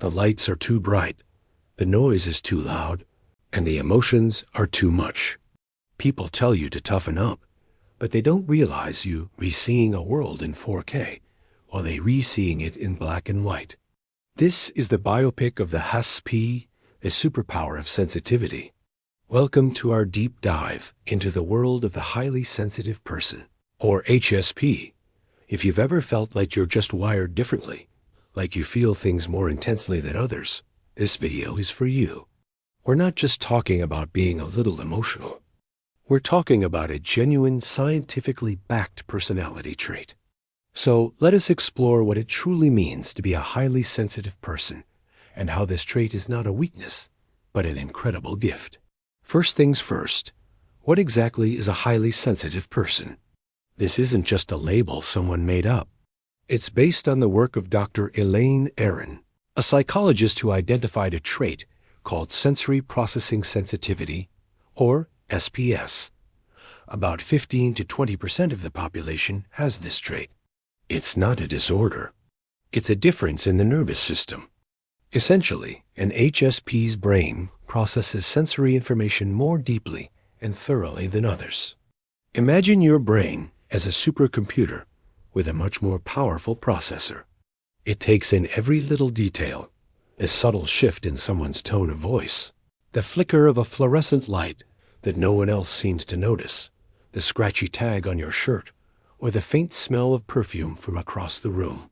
The lights are too bright, the noise is too loud, and the emotions are too much. People tell you to toughen up, but they don't realize you re-seeing a world in 4K, while they re-seeing it in black and white. This is the biopic of the HSP, the superpower of sensitivity. Welcome to our deep dive into the world of the highly sensitive person, or HSP. If you've ever felt like you're just wired differently, like you feel things more intensely than others, this video is for you. We're not just talking about being a little emotional. We're talking about a genuine, scientifically backed personality trait. So let us explore what it truly means to be a highly sensitive person, and how this trait is not a weakness, but an incredible gift. First things first, what exactly is a highly sensitive person? This isn't just a label someone made up. It's based on the work of Dr. Elaine Aron, a psychologist who identified a trait called sensory processing sensitivity, or SPS. About 15 to 20% of the population has this trait. It's not a disorder. It's a difference in the nervous system. Essentially, an HSP's brain processes sensory information more deeply and thoroughly than others. Imagine your brain as a supercomputer with a much more powerful processor. It takes in every little detail, the subtle shift in someone's tone of voice, the flicker of a fluorescent light that no one else seems to notice, the scratchy tag on your shirt, or the faint smell of perfume from across the room.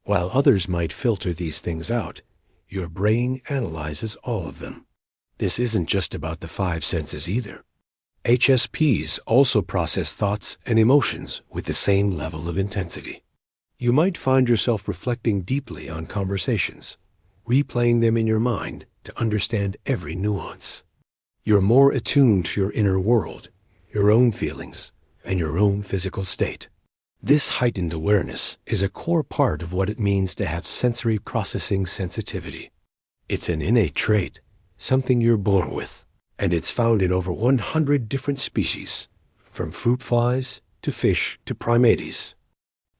While others might filter these things out, your brain analyzes all of them. This isn't just about the 5 senses either. HSPs also process thoughts and emotions with the same level of intensity. You might find yourself reflecting deeply on conversations, replaying them in your mind to understand every nuance. You're more attuned to your inner world, your own feelings, and your own physical state. This heightened awareness is a core part of what it means to have sensory processing sensitivity. It's an innate trait, something you're born with, and it's found in over 100 different species, from fruit flies to fish to primates.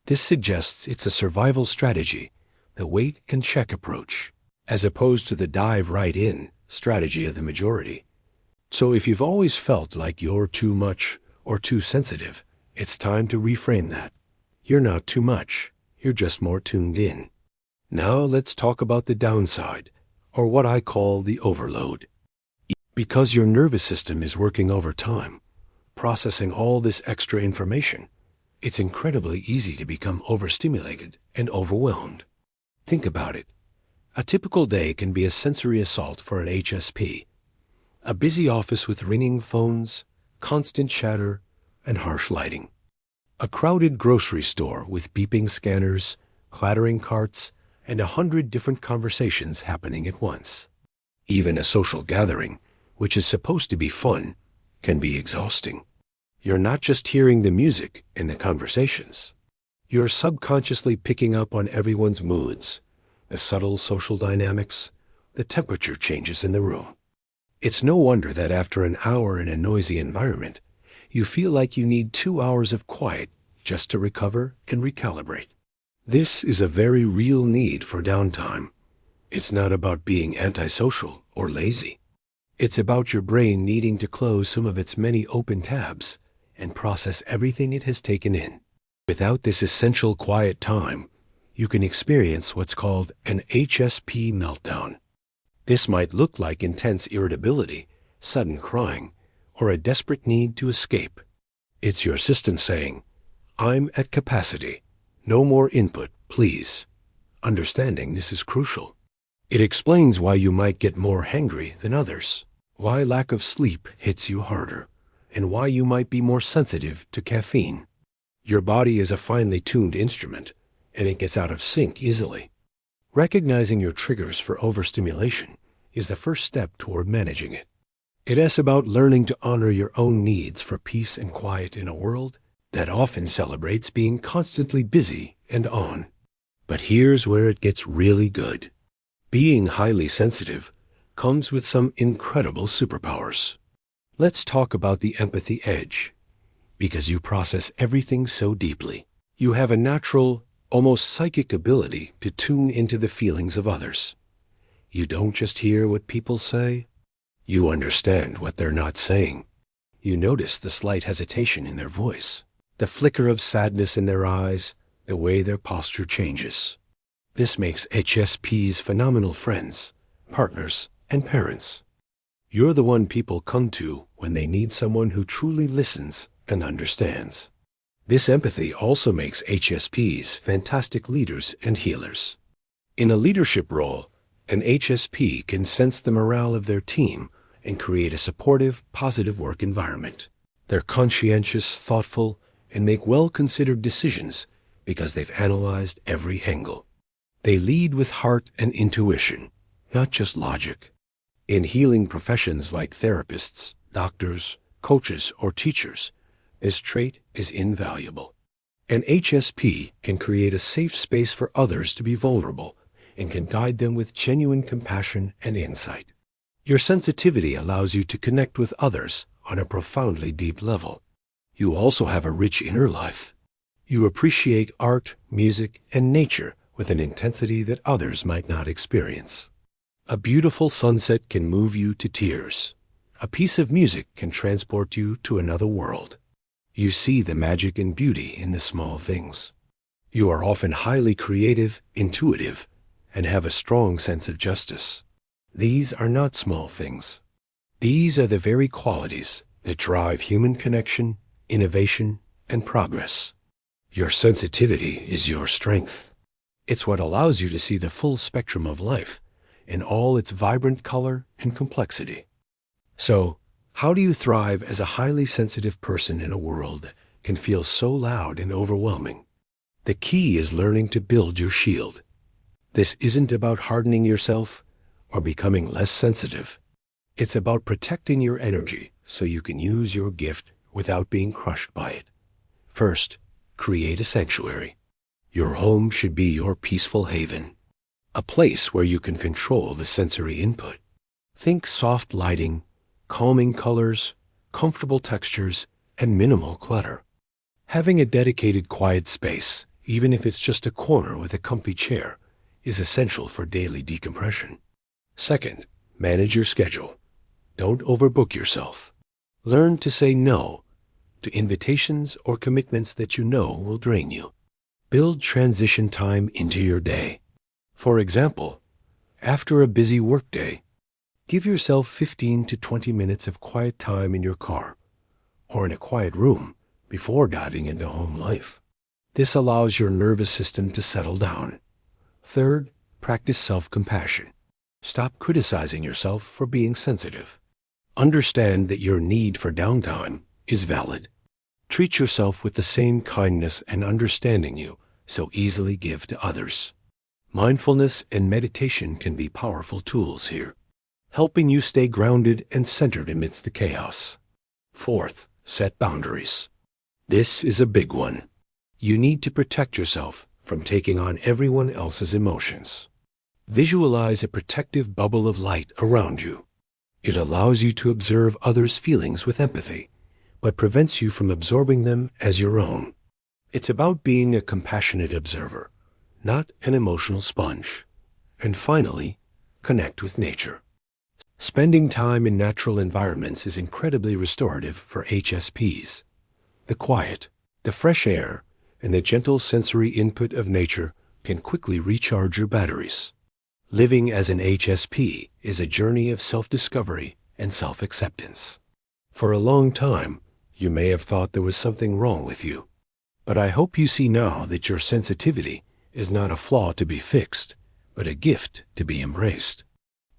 This suggests it's a survival strategy, the wait-and-check approach, as opposed to the dive-right-in strategy of the majority. So if you've always felt like you're too much or too sensitive, it's time to reframe that. You're not too much, you're just more tuned in. Now let's talk about the downside, or what I call the overload. Because your nervous system is working overtime, processing all this extra information, it's incredibly easy to become overstimulated and overwhelmed. Think about it. A typical day can be a sensory assault for an HSP. A busy office with ringing phones, constant chatter, and harsh lighting. A crowded grocery store with beeping scanners, clattering carts, and 100 different conversations happening at once. Even a social gathering, which is supposed to be fun, can be exhausting. You're not just hearing the music and the conversations. You're subconsciously picking up on everyone's moods, the subtle social dynamics, the temperature changes in the room. It's no wonder that after an hour in a noisy environment, you feel like you need 2 hours of quiet just to recover and recalibrate. This is a very real need for downtime. It's not about being antisocial or lazy. It's about your brain needing to close some of its many open tabs and process everything it has taken in. Without this essential quiet time, you can experience what's called an HSP meltdown. This might look like intense irritability, sudden crying, or a desperate need to escape. It's your system saying, "I'm at capacity. No more input, please." Understanding this is crucial. It explains why you might get more hangry than others, why lack of sleep hits you harder, and why you might be more sensitive to caffeine. Your body is a finely tuned instrument, and it gets out of sync easily. Recognizing your triggers for overstimulation is the first step toward managing it. It's about learning to honor your own needs for peace and quiet in a world that often celebrates being constantly busy and on. But here's where it gets really good. Being highly sensitive comes with some incredible superpowers. Let's talk about the empathy edge. Because you process everything so deeply, you have a natural, almost psychic ability to tune into the feelings of others. You don't just hear what people say. You understand what they're not saying. You notice the slight hesitation in their voice, the flicker of sadness in their eyes, the way their posture changes. This makes HSPs phenomenal friends, partners, and parents. You're the one people come to when they need someone who truly listens and understands. This empathy also makes HSPs fantastic leaders and healers. In a leadership role, an HSP can sense the morale of their team and create a supportive, positive work environment. They're conscientious, thoughtful, and make well-considered decisions because they've analyzed every angle. They lead with heart and intuition, not just logic. In healing professions like therapists, doctors, coaches, or teachers, this trait is invaluable. An HSP can create a safe space for others to be vulnerable and can guide them with genuine compassion and insight. Your sensitivity allows you to connect with others on a profoundly deep level. You also have a rich inner life. You appreciate art, music, and nature with an intensity that others might not experience. A beautiful sunset can move you to tears. A piece of music can transport you to another world. You see the magic and beauty in the small things. You are often highly creative, intuitive, and have a strong sense of justice. These are not small things. These are the very qualities that drive human connection, innovation, and progress. Your sensitivity is your strength. It's what allows you to see the full spectrum of life in all its vibrant color and complexity. So, how do you thrive as a highly sensitive person in a world that can feel so loud and overwhelming? The key is learning to build your shield. This isn't about hardening yourself or becoming less sensitive. It's about protecting your energy so you can use your gift without being crushed by it. First, create a sanctuary. Your home should be your peaceful haven, a place where you can control the sensory input. Think soft lighting, calming colors, comfortable textures, and minimal clutter. Having a dedicated quiet space, even if it's just a corner with a comfy chair, is essential for daily decompression. Second, manage your schedule. Don't overbook yourself. Learn to say no to invitations or commitments that you know will drain you. Build transition time into your day. For example, after a busy workday, give yourself 15 to 20 minutes of quiet time in your car or in a quiet room before diving into home life. This allows your nervous system to settle down. Third, practice self-compassion. Stop criticizing yourself for being sensitive. Understand that your need for downtime is valid. Treat yourself with the same kindness and understanding you so easily give to others. Mindfulness and meditation can be powerful tools here, helping you stay grounded and centered amidst the chaos. Fourth, set boundaries. This is a big one. You need to protect yourself from taking on everyone else's emotions. Visualize a protective bubble of light around you. It allows you to observe others' feelings with empathy, but prevents you from absorbing them as your own. It's about being a compassionate observer, not an emotional sponge. And finally, connect with nature. Spending time in natural environments is incredibly restorative for HSPs. The quiet, the fresh air, and the gentle sensory input of nature can quickly recharge your batteries. Living as an HSP is a journey of self-discovery and self-acceptance. For a long time, you may have thought there was something wrong with you. But I hope you see now that your sensitivity is not a flaw to be fixed, but a gift to be embraced.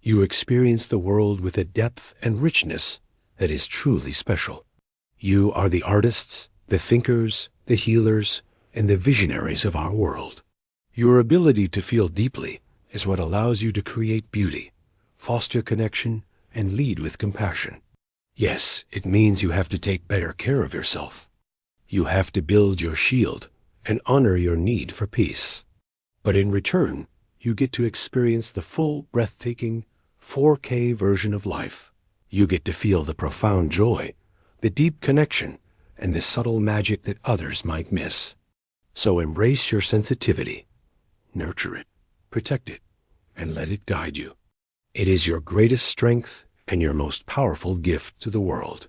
You experience the world with a depth and richness that is truly special. You are the artists, the thinkers, the healers, and the visionaries of our world. Your ability to feel deeply is what allows you to create beauty, foster connection, and lead with compassion. Yes, it means you have to take better care of yourself. You have to build your shield and honor your need for peace. But in return, you get to experience the full, breathtaking 4K version of life. You get to feel the profound joy, the deep connection, and the subtle magic that others might miss. So embrace your sensitivity, nurture it, protect it, and let it guide you. It is your greatest strength and your most powerful gift to the world.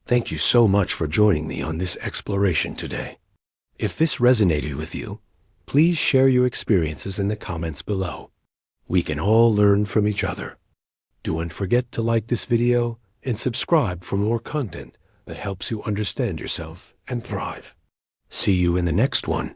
Thank you so much for joining me on this exploration today. If this resonated with you, please share your experiences in the comments below. We can all learn from each other. Don't forget to like this video and subscribe for more content that helps you understand yourself and thrive. See you in the next one.